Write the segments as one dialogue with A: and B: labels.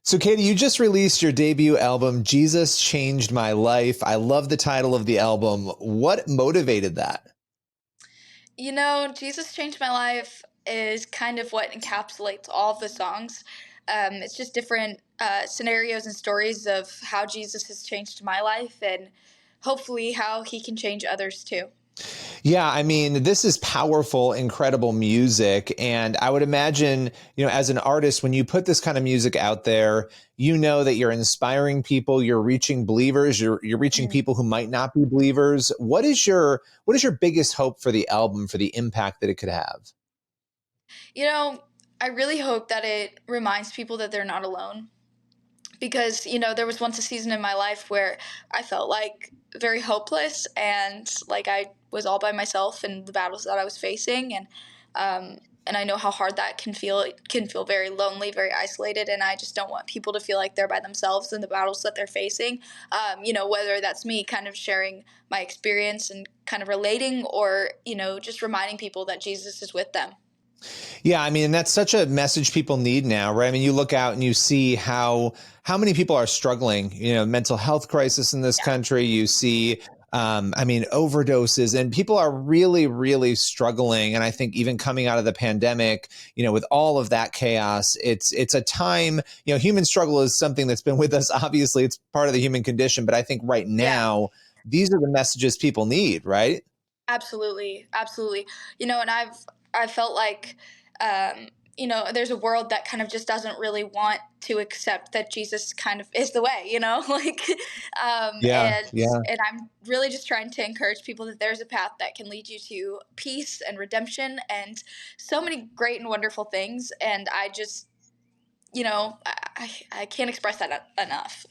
A: So, Katie, you just released your debut album, Jesus Changed My Life. I love the title of the album. What motivated that?
B: Jesus Changed My Life is kind of what encapsulates all of the songs. It's just different scenarios and stories of how Jesus has changed my life and hopefully how he can change others too.
A: Yeah, I mean, this is powerful, incredible music. And I would imagine, as an artist, when you put this kind of music out there, you know that you're inspiring people, you're reaching believers, you're reaching
B: Mm.
A: people who might not be believers. What is your biggest hope for the album, for the impact that it could have?
B: You know, I really hope that it reminds people that they're not alone because, there was once a season in my life where I felt like very hopeless and like I was all by myself in the battles that I was facing and I know how hard that can feel. It can feel very lonely, very isolated, and I just don't want people to feel like they're by themselves in the battles that they're facing. Whether that's me kind of sharing my experience and kind of relating, or just reminding people that Jesus is with them.
A: Yeah, I mean, that's such a message people need now, right? I mean, you look out and you see how many people are struggling, mental health crisis in this
B: Yeah.
A: country. You see, I mean, overdoses, and people are really, really struggling. And I think even coming out of the pandemic, with all of that chaos, it's a time, human struggle is something that's been with us. Obviously, it's part of the human condition. But I think right
B: Yeah.
A: now, these are the messages people need, right?
B: Absolutely, absolutely. And I felt like, there's a world that kind of just doesn't really want to accept that Jesus kind of is the way, like,
A: Yeah,
B: and
A: yeah.
B: I'm really just trying to encourage people that there's a path that can lead you to peace and redemption and so many great and wonderful things. And I just, I can't express that enough.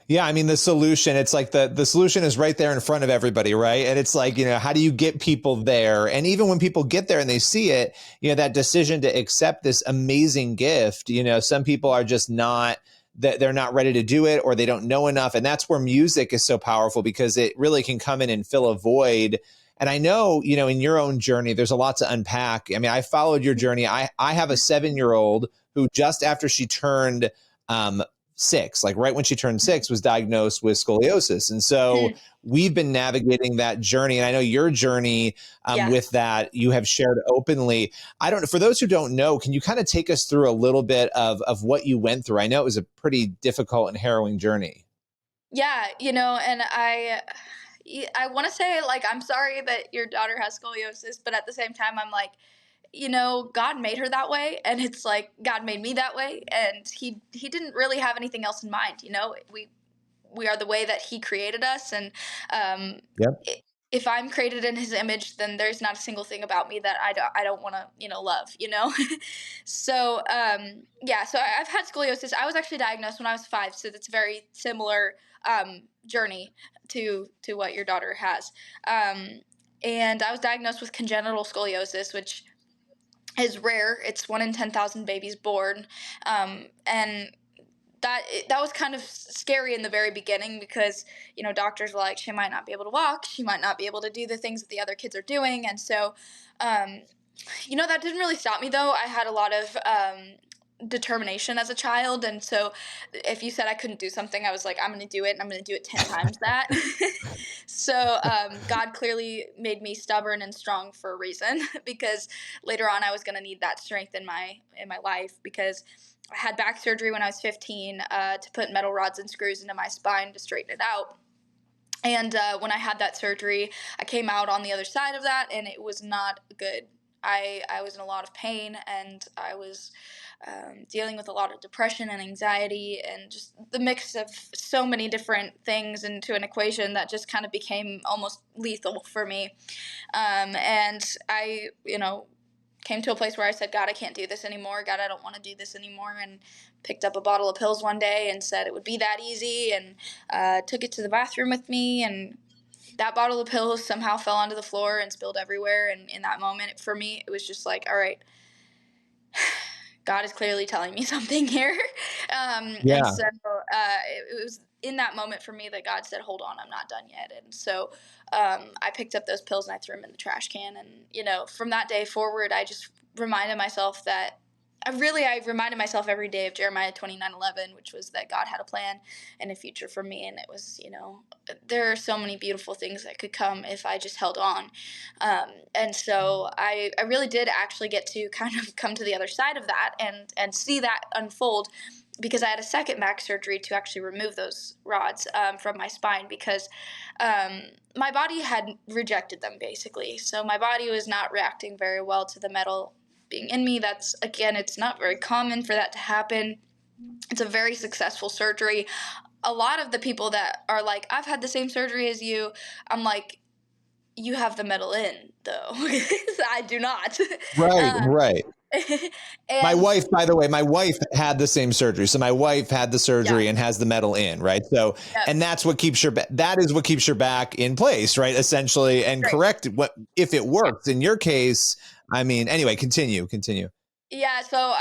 A: Yeah, I mean the solution, it's like the solution is right there in front of everybody, right? And it's like, how do you get people there? And even when people get there and they see it, that decision to accept this amazing gift, some people are just not that they're not ready to do it or they don't know enough. And that's where music is so powerful because it really can come in and fill a void. And I know, in your own journey, there's a lot to unpack. I mean, I followed your journey. I have a 7-year-old who just after she turned 6, like right when she turned 6, was diagnosed with scoliosis. And so we've been navigating that journey. And I know your journey
B: Yeah.
A: with that you have shared openly. I don't know, for those who don't know, can you kind of take us through a little bit of what you went through? I know it was a pretty difficult and harrowing journey.
B: Yeah, and I want to say like I'm sorry that your daughter has scoliosis, but at the same time I'm like, God made her that way, and it's like God made me that way, and he didn't really have anything else in mind. We are the way that he created us, and um,
A: Yep.
B: if I'm created in his image, then there's not a single thing about me that I don't want to love. So yeah, so I've had scoliosis. I was actually diagnosed when I was 5, so that's a very similar journey to what your daughter has. Um, and I was diagnosed with congenital scoliosis, which is rare. It's 1 in 10,000 babies born, and that was kind of scary in the very beginning because doctors were like, she might not be able to walk, she might not be able to do the things that the other kids are doing, and so um, that didn't really stop me though. I had a lot of determination as a child, and so if you said I couldn't do something, I was like, I'm going to do it, and I'm going to do it 10 times that. So God clearly made me stubborn and strong for a reason because later on I was going to need that strength in my life because I had back surgery when I was 15 to put metal rods and screws into my spine to straighten it out. And when I had that surgery, I came out on the other side of that, and it was not good. I was in a lot of pain, and I was dealing with a lot of depression and anxiety, and just the mix of so many different things into an equation that just kind of became almost lethal for me. And I, came to a place where I said, God, I can't do this anymore. God, I don't want to do this anymore. And picked up a bottle of pills one day and said it would be that easy, and took it to the bathroom with me. And that bottle of pills somehow fell onto the floor and spilled everywhere. And in that moment, for me, it was just like, all right, God is clearly telling me something here. And
A: Yeah.
B: so it was in that moment for me that God said, hold on, I'm not done yet. And so I picked up those pills and I threw them in the trash can. And, from that day forward, I just reminded myself that I reminded myself every day of Jeremiah 29:11, which was that God had a plan and a future for me. And it was, there are so many beautiful things that could come if I just held on. And so I really did actually get to kind of come to the other side of that and see that unfold, because I had a second back surgery to actually remove those rods from my spine, because my body had rejected them basically. So my body was not reacting very well to the metal being in me. That's, again, it's not very common for that to happen. It's a very successful surgery. A lot of the people that are like, I've had the same surgery as you, I'm like, you have the metal in though. I do not.
A: Right,
B: um,
A: right. My
B: and
A: wife, by the way, my wife had the same surgery. So my wife had the
B: yeah,
A: surgery and has the metal in, right? So,
B: yeah,
A: and that's what keeps that is what keeps your back in place, right? Essentially, and
B: great.
A: correct what if it works. In your case, I mean, anyway, continue.
B: Yeah, so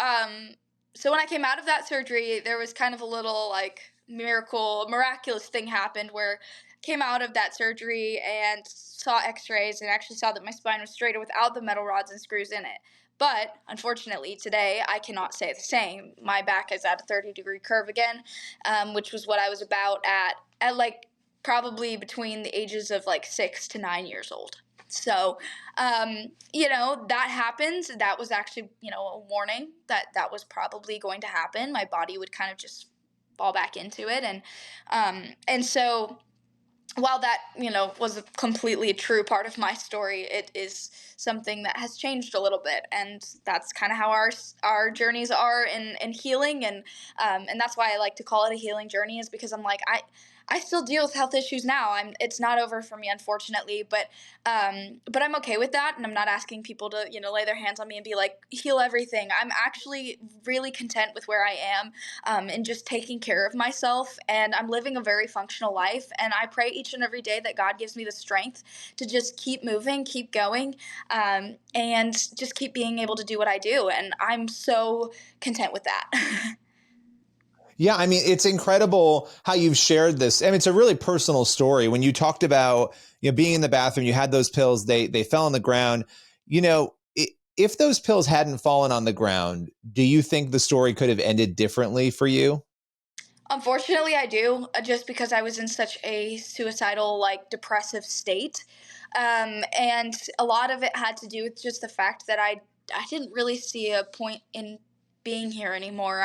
B: when I came out of that surgery, there was kind of a little like miraculous thing happened where I came out of that surgery and saw x-rays and actually saw that my spine was straighter without the metal rods and screws in it. But unfortunately, today I cannot say the same. My back is at a 30-degree curve again, which was what I was about at like probably between the ages of like 6 to 9 years old. So that happens. That was actually, a warning that that was probably going to happen. My body would kind of just fall back into it. And so while that, was a completely true part of my story, it is something that has changed a little bit. And that's kind of how our journeys are in healing. And that's why I like to call it a healing journey, is because I'm like, I still deal with health issues now. It's not over for me, unfortunately, but I'm okay with that, and I'm not asking people to, lay their hands on me and be like, heal everything. I'm actually really content with where I am, and just taking care of myself, and I'm living a very functional life. And I pray each and every day that God gives me the strength to just keep moving, keep going, and just keep being able to do what I do. And I'm so content with that.
A: Yeah, I mean, it's incredible how you've shared this. I mean, it's a really personal story. When you talked about, being in the bathroom, you had those pills, they fell on the ground. If those pills hadn't fallen on the ground, do you think the story could have ended differently for you?
B: Unfortunately, I do, just because I was in such a suicidal, like depressive state. And a lot of it had to do with just the fact that I didn't really see a point in being here anymore.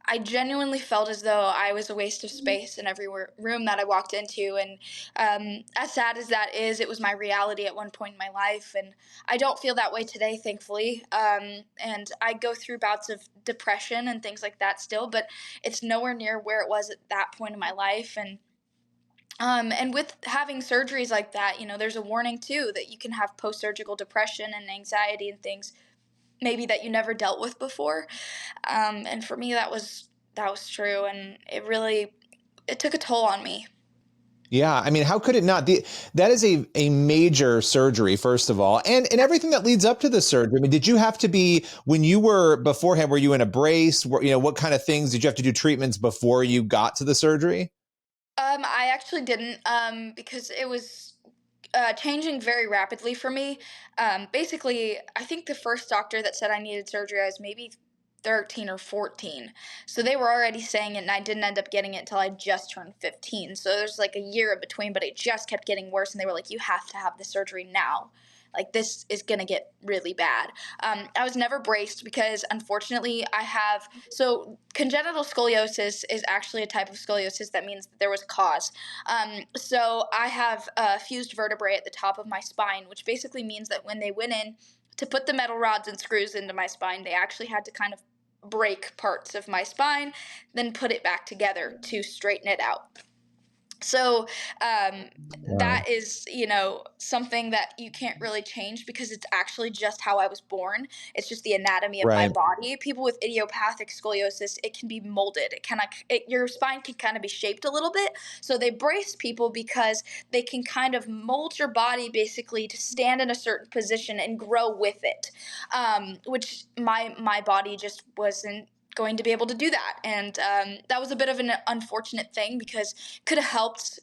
B: I genuinely felt as though I was a waste of space in every room that I walked into. And as sad as that is, it was my reality at one point in my life. And I don't feel that way today, thankfully. And I go through bouts of depression and things like that still, but it's nowhere near where it was at that point in my life. And with having surgeries like that, there's a warning too that you can have post-surgical depression and anxiety and things maybe that you never dealt with before. And for me, that was true, and it took a toll on me.
A: Yeah, I mean, how could it not? That is a major surgery, first of all, and everything that leads up to the surgery. I mean, did you have to be when you were beforehand? Were you in a brace? What kind of things did you have to do treatments before you got to the surgery?
B: I actually didn't, because it was changing very rapidly for me. Basically, I think the first doctor that said I needed surgery, I was maybe 13 or 14. So they were already saying it, and I didn't end up getting it until I just turned 15. So there's like a year in between, but it just kept getting worse. And they were like, you have to have the surgery now. Like, this is going to get really bad. I was never braced because, unfortunately, so congenital scoliosis is actually a type of scoliosis that means that there was a cause. So I have a fused vertebrae at the top of my spine, which basically means that when they went in to put the metal rods and screws into my spine, they actually had to kind of break parts of my spine, then put it back together to straighten it out. So um,
A: Wow.
B: that is, something that you can't really change because it's actually just how I was born. It's just the anatomy of my
A: Right.
B: body. People with idiopathic scoliosis, it can be molded. Your spine can kind of be shaped a little bit. So they brace people because they can kind of mold your body basically to stand in a certain position and grow with it, which my body just wasn't going to be able to do that. And that was a bit of an unfortunate thing because could have helped.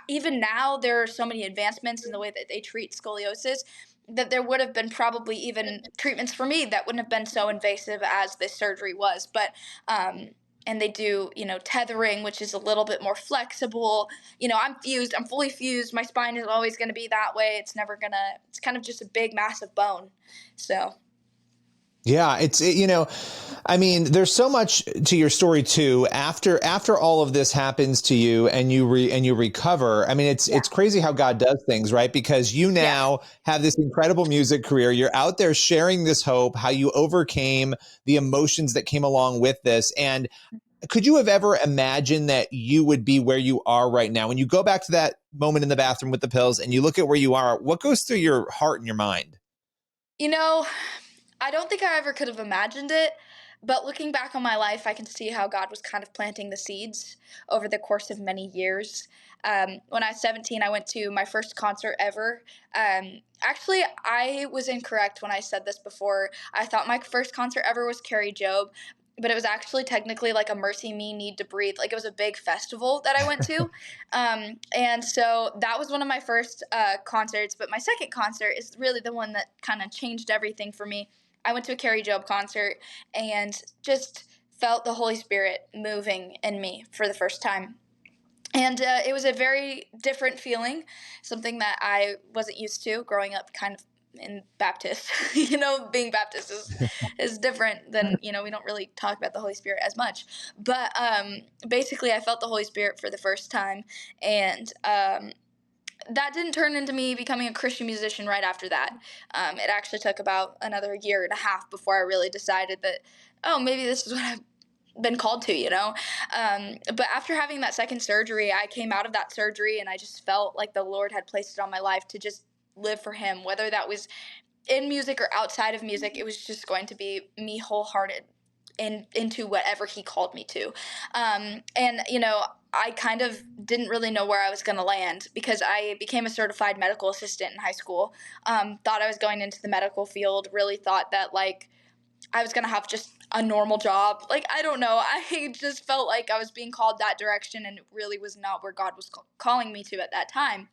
B: Even now there are so many advancements in the way that they treat scoliosis, that there would have been probably even treatments for me that wouldn't have been so invasive as this surgery was. But and they do, tethering, which is a little bit more flexible. I'm fused, I'm fully fused. My spine is always going to be that way. It's never going to, it's kind of just a big, massive bone. So,
A: Yeah, I mean, there's so much to your story too. After all of this happens to you and you recover, I mean,
B: yeah.
A: it's crazy how God does things, right? Because you
B: Yeah.
A: now have this incredible music career. You're out there sharing this hope, how you overcame the emotions that came along with this. And could you have ever imagined that you would be where you are right now? When you go back to that moment in the bathroom with the pills and you look at where you are, what goes through your heart and your mind?
B: You know, I don't think I ever could have imagined it, but looking back on my life, I can see how God was kind of planting the seeds over the course of many years. When I was 17, I went to my first concert ever. Actually, I was incorrect when I said this before. I thought my first concert ever was Carrie Job, but it was actually technically like a Mercy Me Need to Breathe. Like it was a big festival that I went to. And so that was one of my first concerts. But my second concert is really the one that kind of changed everything for me. I went to a Carrie Job concert and just felt the Holy Spirit moving in me for the first time. And it was a very different feeling, something that I wasn't used to growing up kind of in Baptist. Being Baptist is different than, we don't really talk about the Holy Spirit as much. But basically, I felt the Holy Spirit for the first time. And that didn't turn into me becoming a Christian musician right after that. It actually took about another year and a half before I really decided that, oh, maybe this is what I've been called to, But after having that second surgery, I came out of that surgery and I just felt like the Lord had placed it on my life to just live for Him, whether that was in music or outside of music. It was just going to be me wholehearted into whatever He called me to. And I kind of didn't really know where I was going to land because I became a certified medical assistant in high school. Thought I was going into the medical field, really thought that like I was going to have just a normal job. Like, I don't know. I just felt like I was being called that direction, and it really was not where God was calling me to at that time,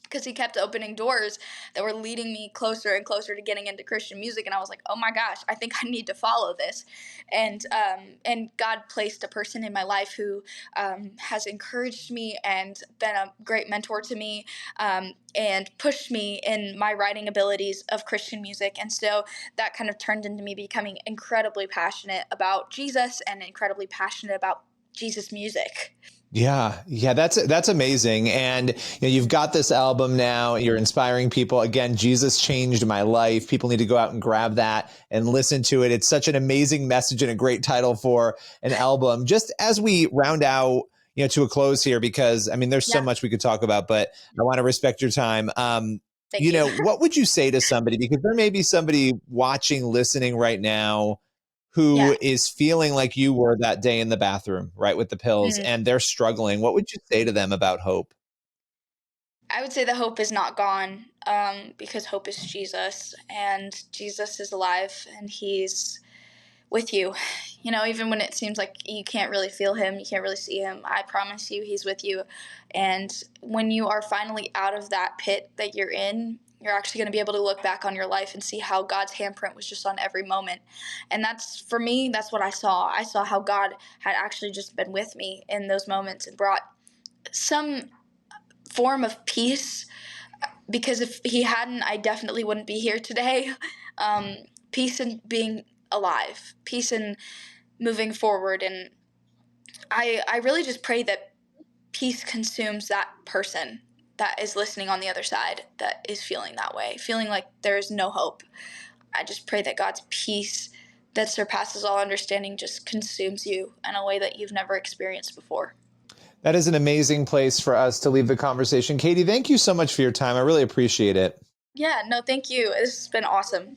B: because He kept opening doors that were leading me closer and closer to getting into Christian music. And I was like, oh my gosh, I think I need to follow this. And God placed a person in my life who has encouraged me and been a great mentor to me, and pushed me in my writing abilities of Christian music. And so that kind of turned into me becoming incredibly passionate about Jesus and incredibly passionate about Jesus music.
A: Yeah, that's amazing. And you've got this album now. You're inspiring people. Again, Jesus changed my life. People need to go out and grab that and listen to it. It's such an amazing message and a great title for an album. Just as we round out, to a close here, because I mean, there's so
B: Yeah.
A: much we could talk about, but I want to respect your time.
B: Thank you.
A: What would you say to somebody? Because there may be somebody watching, listening right now
B: Yeah.
A: who is feeling like you were that day in the bathroom, right, with the pills,
B: Mm.
A: and they're struggling. What would you say to them about hope?
B: I would say the hope is not gone, because hope is Jesus, and Jesus is alive, and He's with you. Even when it seems like you can't really feel Him, you can't really see Him, I promise you He's with you. And when you are finally out of that pit that you're in, you're actually going to be able to look back on your life and see how God's handprint was just on every moment. And that's, for me, that's what I saw. I saw how God had actually just been with me in those moments and brought some form of peace, because if He hadn't, I definitely wouldn't be here today. Um, Peace in being alive, peace in moving forward. And I really just pray that peace consumes that person that is listening on the other side, that is feeling that way, feeling like there's no hope. I just pray that God's peace that surpasses all understanding just consumes you in a way that you've never experienced before.
A: That is an amazing place for us to leave the conversation. Katy, thank you so much for your time. I really appreciate it.
B: Yeah, no, thank you. This has been awesome.